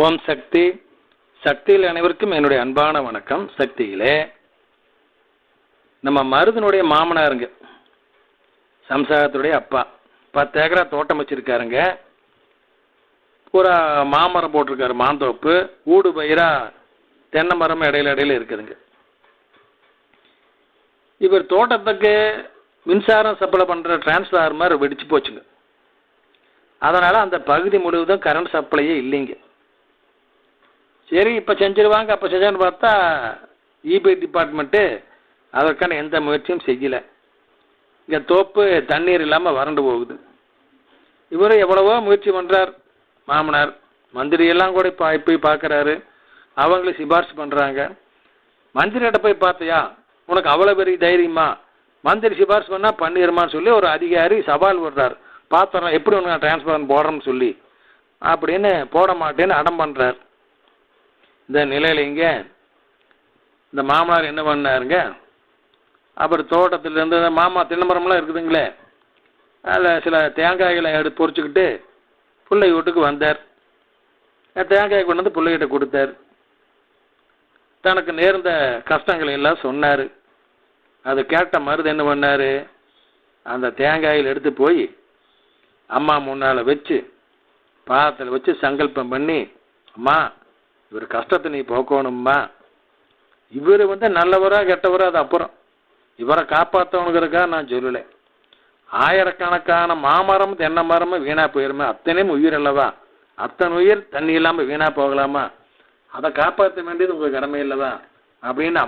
ஓம் சக்தி. சக்தியில் அனைவருக்கும் என்னுடைய அன்பான வணக்கம். சக்தியிலே நம்ம மருதனுடைய மாமனாருங்க, சம்சாரத்துடைய அப்பா 10 ஏக்கரா தோட்டம் வச்சிருக்காருங்க. பூரா மாமரம் போட்டிருக்காரு, மாந்தோப்பு, ஊடு பயிரா தென்னை மரம் இடையில இருக்குதுங்க. இவர் தோட்டத்துக்கு மின்சாரம் சப்ளை பண்ணுற டிரான்ஸ்ஃபார்மர் வெடிச்சு போச்சுங்க. அதனால் அந்த பகுதி முழுவதும் கரண்ட் சப்ளையே இல்லைங்க. சரி, இப்போ செஞ்சிருவாங்க, அப்போ செஞ்சான்னு பார்த்தா இபி டிபார்ட்மெண்ட்டு அதற்கான எந்த முயற்சியும் செய்யலை. இங்கே தோப்பு தண்ணீர் இல்லாமல் வறண்டு போகுது. இவர் எவ்வளவோ முயற்சி பண்ணுறார். மாமனார் மந்திரியெல்லாம் கூட போய் பார்க்குறாரு, அவங்களும் சிபாரிசு பண்ணுறாங்க. மந்திரிகிட்ட போய் பார்த்தியா, உனக்கு அவ்வளோ பெரிய தைரியமா, மந்திரி சிபாரிசு பண்ணால் பண்ணிடுமான்னு சொல்லி ஒரு அதிகாரி சவால் விடுறார். பார்த்துறோம் எப்படி உனக்கு நான் டிரான்ஸ்ஃபார்மர் போடுறேன்னு சொல்லி, அப்படின்னு போட மாட்டேன்னு அடம் பண்ணுறார். இந்த நிலையில் இங்கே இந்த மாமனார் என்ன பண்ணாருங்க, அப்புறம் தோட்டத்திலேருந்து மாமா தென்னமரம்லாம் இருக்குதுங்களே, அதில் சில தேங்காய்களை எடுத்து பொறிச்சிக்கிட்டு பிள்ளை வீட்டுக்கு வந்தார். தேங்காய் கொண்டு வந்து பிள்ளைகிட்ட கொடுத்தார். தனக்கு நேர்ந்த கஷ்டங்களை எல்லாம் சொன்னார். அதை கேட்ட மருது என்ன பண்ணார், அந்த தேங்காயில் எடுத்து போய் அம்மா முன்னால் வச்சு பாதத்தில் வச்சு சங்கல்பம் பண்ணி, அம்மா இவர் கஷ்டத்தை நீ போக்கணும்மா, இவர் நல்லவரா கெட்டவரா அது அப்புறம், இவரை காப்பாற்றணுங்கிறதுக்காக நான் சொல்லலை. ஆயிரக்கணக்கான மாமரம் தென்னை மரமும் வீணாக போயிருமே, அத்தனையும் உயிர் அல்லவா, அத்தனை உயிர் தண்ணி இல்லாமல் வீணாக போகலாமா, அதை காப்பாற்ற வேண்டியது உங்கள் கடமை இல்லவா அப்படின்னு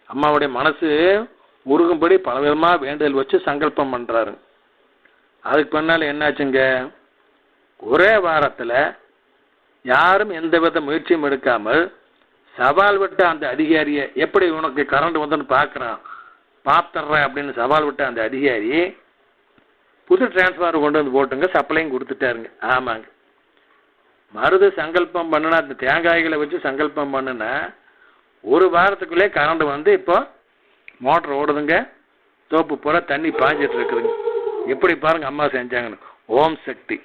அம்மாவுடைய மனசு உருகும்படி பலவிதமாக வேண்டுதல் வச்சு சங்கல்பம் பண்ணுறாரு. அதுக்கு பின்னால் என்னாச்சுங்க, ஒரே வாரத்தில் யாரும் எந்தவித முயற்சியும் எடுக்காமல் சவால் விட்ட அந்த அதிகாரியை, எப்படி உனக்கு கரண்ட் வந்துன்னு பார்த்துட்றேன் அப்படின்னு சவால் விட்ட அந்த அதிகாரி புது டிரான்ஸ்ஃபார்மர் கொண்டு வந்து போட்டுங்க, சப்ளையும் கொடுத்துட்டாருங்க. ஆமாங்க, மருது சங்கல்பம் பண்ணுனா, அந்த தேங்காய்களை வச்சு சங்கல்பம் பண்ணுனா ஒரு வாரத்துக்குள்ளே கரண்ட் இப்போ மோட்டர் ஓடுதுங்க, தோப்பு பூரா தண்ணி பாய்ஞ்சிட்டு இருக்குதுங்க. எப்படி பாருங்க அம்மா செஞ்சாங்கன்னு. ஓம் சக்தி.